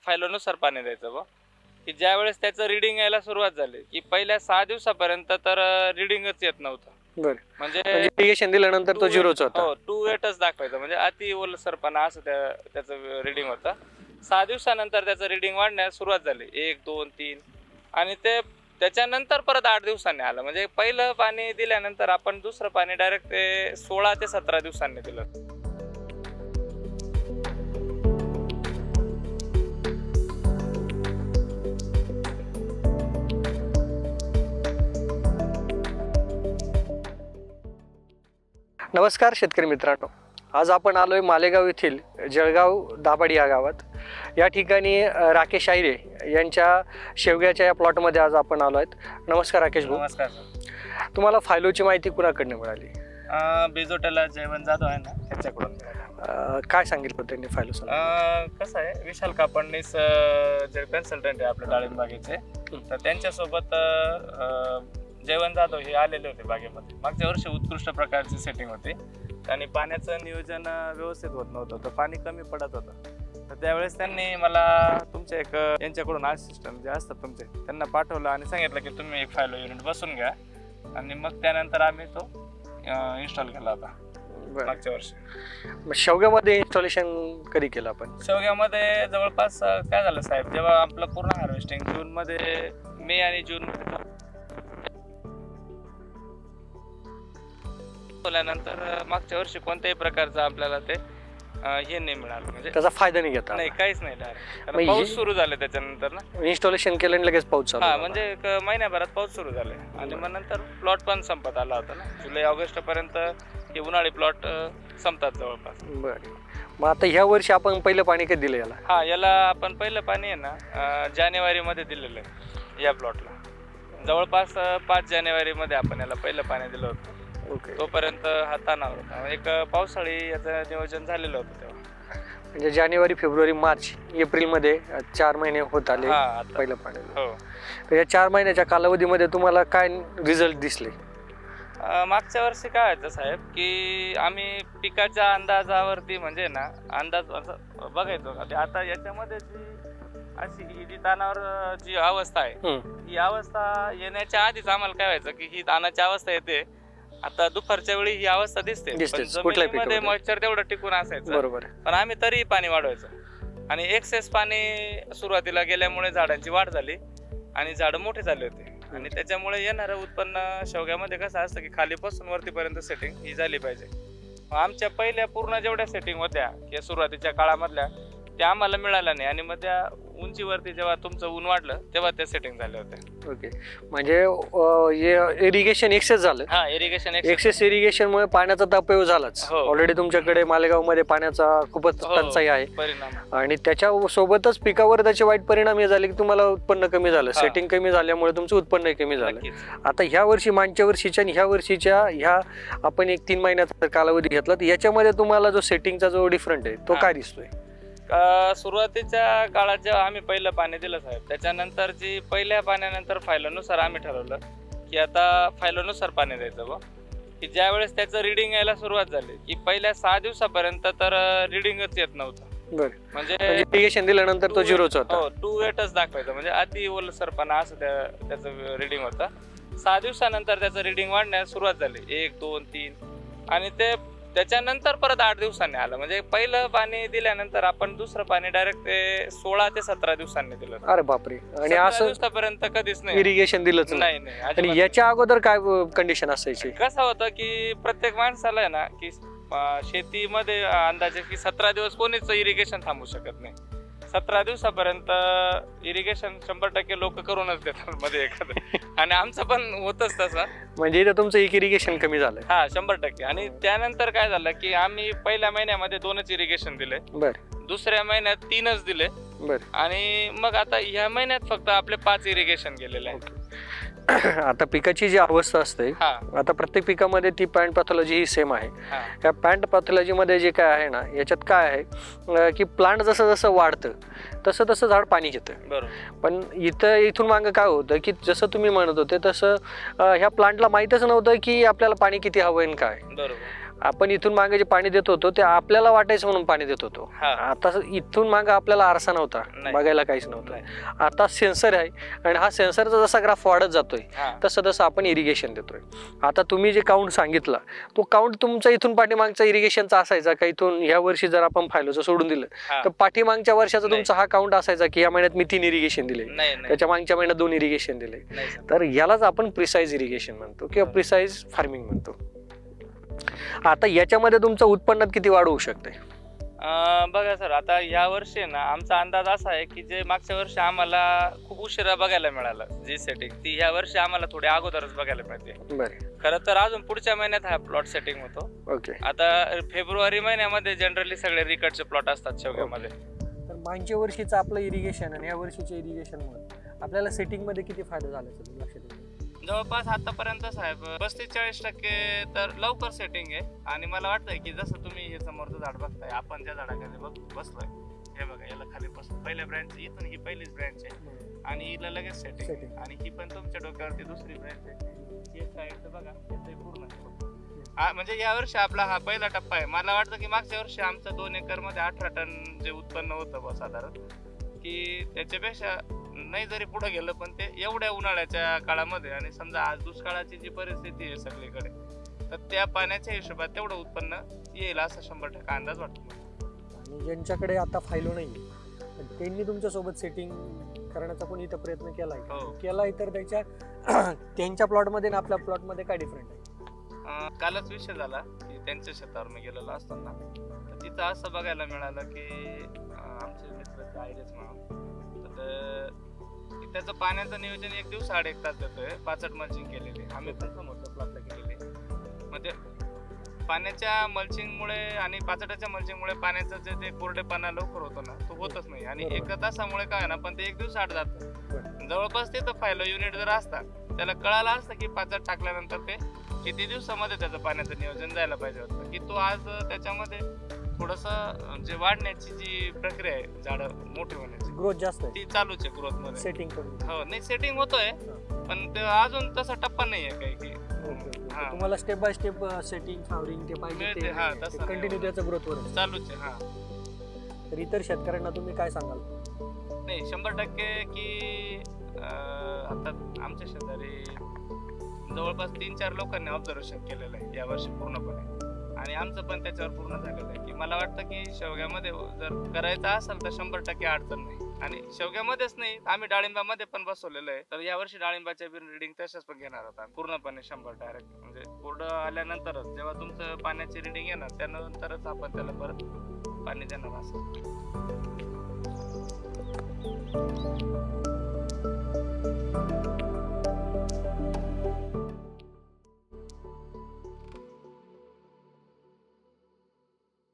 फायलोनुसार पाणी द्यायचं बा, की ज्या वेळेस त्याचं रिडिंग यायला सुरुवात झाली की पहिल्या 6 दिवसापर्यंत तर रिडिंगच येत नव्हतं. बरं, म्हणजे इरिगेशन दिल्यानंतर तो झिरोच होता. हो, 2-8च दाखवायचं, म्हणजे अति ओलसरपणा असं त्याचं रिडिंग होतं. 6 दिवसानंतर त्याचं रिडिंग वाढण्यास सुरुवात झाली, 1, 2, 3, आणि त्याच्यानंतर परत 8 दिवसांनी आलं. म्हणजे पहिलं पाणी दिल्यानंतर आपण दुसरं पाणी डायरेक्ट ते 16 ते 17 दिवसांनी दिलं. नमस्कार शेतकरी मित्रांनो, आज आपण आलोय मालेगाव येथील जळगाव दाभाडी या गावात. या ठिकाणी राकेश आहिरे यांच्या शेवग्याच्या या प्लॉटमध्ये आज आपण आलो आहेत. नमस्कार राकेश भाऊ. नमस्कार. तुम्हाला फायलोची माहिती कुणाकडनं मिळाली? बिजोटेला जयवंत जाधव आहे ना, त्याच्याकडून. काय सांगितलं त्यांनी फायलो? कसं आहे, विशाल कापडनीस जे कन्सल्टंट आहे आपल्या डाळिंब बागेचे, तर त्यांच्यासोबत जयवंत जाधव हे आलेले होते बागेमध्ये. मागच्या वर्षी उत्कृष्ट प्रकारची सेटिंग होती आणि पाण्याचं नियोजन व्यवस्थित होत नव्हतं, तर पाणी कमी पडत होतं. तर त्यावेळेस त्यांनी मला तुमचे एक यांच्याकडून असिस्टंट जे असतात तुमचे, त्यांना पाठवलं आणि सांगितलं की तुम्ही एक फायलो युनिट बसून घ्या, आणि मग त्यानंतर आम्ही तो इन्स्टॉल केला होता मागच्या वर्षी. शेवग्यामध्ये इन्स्टॉलेशन कधी केलं आपण? शेवग्यामध्ये जवळपास काय झालं साहेब, जेव्हा आपलं पूर्ण हार्वेस्टिंग जूनमध्ये, मे आणि जून नंतर मागच्या वर्षी कोणत्याही प्रकारचं आपल्याला ते हे नाही मिळालं, म्हणजे त्याचा फायदा नाही घेता? नाही, काहीच नाही. कारण पाऊस सुरू झाले त्याच्यानंतर ना, इन्स्टॉलेशन केलं आणि लगेच पाऊस चालू. म्हणजे एक महिन्याभरात पाऊस सुरू झाले आणि मग नंतर प्लॉट पण संपत आला होता ना, जुलै ऑगस्ट पर्यंत हे उन्हाळी प्लॉट संपतात जवळपास. बरं, मग आता ह्या वर्षी आपण पहिलं पाणी कधी दिलं याला? हा, याला आपण पहिलं पाणी आहे ना जानेवारीमध्ये दिलेलं आहे या प्लॉटला. जवळपास 5 जानेवारीमध्ये आपण याला पहिलं पाणी दिलं होतं. ओके. तोपर्यंत हा ताणावर होता, एक पावसाळी याचं नियोजन झालेलं होतं तेव्हा. म्हणजे जानेवारी, फेब्रुवारी, मार्च, एप्रिलमध्ये 4 महिने होत आले पहिलं पाणी. हो. तर या 4 महिन्याच्या कालावधीमध्ये तुम्हाला काय रिझल्ट दिसले? मागच्या वर्षी काय व्हायचं साहेब, की आम्ही पिकाच्या अंदाजावरती म्हणजे ना अंदाज असं बघायचो. आता याच्यामध्ये अशी ही जी तानावर जी अवस्था आहे, ही अवस्था येण्याच्या आधीच आम्हाला काय व्हायचं की ही तानाची अवस्था येते. आता दुपारच्या वेळी ही अवस्था दिसते, जमिनीमध्ये मॉइश्चर तेवढं टिकून असायचं. बरोबर. पण आम्ही तरीही पाणी वाढवायचं, आणि एक्सेस पाणी सुरुवातीला गेल्यामुळे झाडांची वाढ झाली आणि झाडं मोठे झाले होते, आणि त्याच्यामुळे येणारं उत्पन्न शेवग्यामध्ये कसं असतं की खालीपासून वरतीपर्यंत सेटिंग ही झाली पाहिजे. आमच्या पहिल्या पूर्ण जेवढ्या सेटिंग होत्या या सुरुवातीच्या काळामधल्या, त्या आम्हाला मिळाल्या नाही, आणि मग त्या उंचीवरती जेव्हा तुमचं ऊन वाढलं तेव्हा त्या सेटिंग झाल्या होत्या. ओके, म्हणजे इरिगेशन एक्सेस झालं. हा, इरिगेशन एक्सेस इरिगेशनमुळे पाण्याचा अपव्यय झालाच. ऑलरेडी तुमच्याकडे मालेगाव मध्ये पाण्याचा खूपच टंचाई आहे, आणि त्याच्या सोबतच पिकावर त्याचे वाईट परिणाम हे झाले की तुम्हाला उत्पन्न कमी झालं, सेटिंग कमी झाल्यामुळे तुमचं उत्पन्न कमी झालं. आता ह्या वर्षी, मागच्या वर्षीच्या आणि ह्या वर्षीच्या ह्या आपण एक 3 महिन्याचा कालावधी घेतला, तर याच्यामध्ये तुम्हाला जो सेटिंगचा जो डिफरंट आहे तो काय दिसतोय? सुरुवातीच्या काळात जेव्हा आम्ही पहिलं पाणी दिलं साहेब, त्याच्यानंतर जी पहिल्या पाण्यानंतर फायलोनुसार आम्ही ठरवलं की आता फायलोनुसार पाणी द्यायचं बा, की ज्या वेळेस त्याचं रिडिंग यायला सुरुवात झाली की पहिल्या 6 दिवसापर्यंत तर रिडिंगच येत नव्हतं. बरं, म्हणजे इरिगेशन दिल्यानंतर तो झिरोच होता. हो, 2-8च दाखवायचं, म्हणजे अति ओलसरपणा असं त्याचं रिडिंग होतं. 6 दिवसानंतर त्याचं रिडिंग वाढण्यास सुरुवात झाली, 1, 2, 3, आणि त्याच्यानंतर परत 8 दिवसांनी आलं. म्हणजे पहिलं पाणी दिल्यानंतर आपण दुसरं पाणी डायरेक्ट 16 ते 17 दिवसांनी दिलं. अरे बापरे, आणि असं दिवसापर्यंत कधीच नाही इरिगेशन दिलंच नाही? आणि याच्या अगोदर काय कंडिशन असायची? कसं होतं की प्रत्येक माणसाला आहे ना की शेतीमध्ये अंदाजे की 17 दिवस कोणीच इरिगेशन थांबू शकत नाही. 17 दिवसापर्यंत इरिगेशन 100% लोक करूनच देतात मध्ये एखादं, आणि आमचं पण होतच तसं. म्हणजे इथं तुमचं एक इरिगेशन कमी झालं? हा, 100%. आणि त्यानंतर काय झालं की आम्ही पहिल्या महिन्यामध्ये 2च इरिगेशन दिले, दुसऱ्या महिन्यात 3च दिले, आणि मग आता ह्या महिन्यात फक्त आपले 5 इरिगेशन गेलेले आहेत. आता पिकाची जी अवस्था असते, आता प्रत्येक पिकामध्ये ती पॅन्ट पॅथॉलॉजी ही सेम आहे. या पॅन्ट पॅथॉलॉजी मध्ये जे काय आहे ना, याच्यात काय आहे की प्लांट जसं जसं वाढतं तसं तसं झाड पाणी घेतं. पण इथून मागं काय होतं की जसं तुम्ही म्हणत होते तसं ह्या प्लांटला माहीतच नव्हतं की आपल्याला पाणी किती हवं आहे काय. आपण इथून मागे जे पाणी देत होतो ते आपल्याला वाटायचं म्हणून पाणी देत होतो. आता इथून मागे आपल्याला आरसा नव्हता, बघायला काहीच नव्हतं. आता सेन्सर आहे आणि हा सेन्सरचा जसा ग्राफ वाढत जातोय तसं तसं आपण इरिगेशन देतोय. आता तुम्ही जे काउंट सांगितला तो काउंट तुमचा इथून पाठीमागचा इरिगेशनचा असायचा का? इथून ह्या वर्षी जर आपण फायलोचं सोडून दिलं तर पाठीमागच्या वर्षाचा तुमचा हा काउंट असायचा की या महिन्यात मी 3 इरिगेशन दिले, त्याच्या मागच्या महिन्यात 2 इरिगेशन दिले. तर यालाच आपण प्रिसाइज इरिगेशन म्हणतो किंवा प्रिसाइज फार्मिंग म्हणतो. आता याच्यामध्ये तुमचं उत्पन्नात किती वाढ होऊ शकते? बघा सर, आता या वर्षी ना आमचा अंदाज असा आहे की जे मागच्या वर्षी आम्हाला खूप उशिरा बघायला मिळालं जी सेटिंग, ती ह्या वर्षी आम्हाला थोडी अगोदरच बघायला मिळते. खरं तर अजून पुढच्या महिन्यात हा प्लॉट सेटिंग होतो. ओके. आता फेब्रुवारी महिन्यामध्ये जनरली सगळे रिकटचे प्लॉट असतात शेवग्यामध्ये. तर मागच्या वर्षीचं आपलं इरिगेशन आणि या वर्षीच्या इरिगेशनमुळे आपल्याला सेटिंग मध्ये किती फायदा झाला लक्षात? जवळपास आतापर्यंत साहेब 35-40% तर लवकर सेटिंग आहे. आणि मला वाटतंय की जसं तुम्ही हे समोरचं झाड बघताय, आपण ज्या झाडाखाली बसलोय हे बघा, याला खाली बसलो पहिल्या ब्रँच, इथून ही पहिलीच ब्रँच आहे आणि हिला लगेच सेटिंग, आणि ही पण तुमच्या डोक्यावरती दुसरी ब्रँच आहे. एक साईडचं बघा पूर्ण म्हणजे या वर्षी आपला हा पहिला टप्पा आहे. मला वाटतं की मागच्या वर्षी आमचं 2 एकरमध्ये 18 टन जे उत्पन्न होतं साधारण, की त्याच्यापेक्षा नाही जरी पुढे गेलं पण ते एवढ्या उन्हाळ्याच्या काळामध्ये, आणि समजा आज दुष्काळाची जी परिस्थिती आहे सगळीकडे, तर त्या पाण्याच्या हिशोबात तेवढं उत्पन्न येईल असं 100% अंदाज वाटतो. आणि ज्यांच्याकडे आता फायलो नाही त्यांनी तुमच्या सोबत सेटिंग करण्याचा पण इथं प्रयत्न केलाय तर त्यांच्या प्लॉटमध्ये आणि आपल्या प्लॉटमध्ये काय डिफरंट आहे? कालच विषय झाला की त्यांच्या शेतावर मी गेलेलो असताना तर तिथं असं बघायला मिळालं की आमचे मित्र आयरेच म्हणून, तर त्याचं पाण्याचं नियोजन 1 दिवस 1.5 तास देतोय. 65 मल्चिंग केलेली आम्ही पण समोरच्या प्लॉटला केलेली. म्हणजे पाण्याच्या मल्चिंगमुळे आणि 65च्या मल्चिंगमुळे पाण्याचं जे ते कोरडेपणा लवकर होतो ना तो होतच नाही, आणि 1 तासामुळे काय ना पण ते 1 दिवस आड जातं. जवळपास तिथं फायलो युनिट जर असतात त्याला कळालं असतं की 65 टाकल्यानंतर ते किती दिवसामध्ये त्याचं पाण्याचं नियोजन जायला पाहिजे होतं, की तो आज त्याच्यामध्ये थोडंसं जे वाढण्याची जी प्रक्रिया आहे, झाडं मोठी होण्याची ग्रोथ जास्त ती चालूच आहे ग्रोथ मध्ये. सेटिंग हो नाही सेटिंग होतोय पण ते अजून तसा टप्पा नाहीये काही की तुम्हाला step by step setting flowering ते पाहिजे कंटिन्यू त्याचं ग्रोथ वर चालूच आहे. तर इतर शेतकऱ्यांना तुम्ही काय सांगाल? नाही 100% की आता आमच्या शेजारी जवळपास 3-4 लोकांनी ऑब्झर्वेशन केलेलं आहे यावर्षी पूर्णपणे, आणि आमचं पण त्याच्यावर पूर्ण झालेलं आहे की मला वाटतं की शेवग्यामध्ये जर करायचं असेल तर 100% अडचण नाही. आणि शेवग्यामध्येच नाही, आम्ही डाळिंबामध्ये पण बसवलेलं आहे. तर यावर्षी डाळिंबाच्या रिडिंग तशाच पण घेणार होता पूर्णपणे 100 डायरेक्ट, म्हणजे कोरडं आल्यानंतरच जेव्हा तुमचं पाण्याची रिडिंग येणार त्यानंतरच आपण त्याला परत पाणी देणार असं.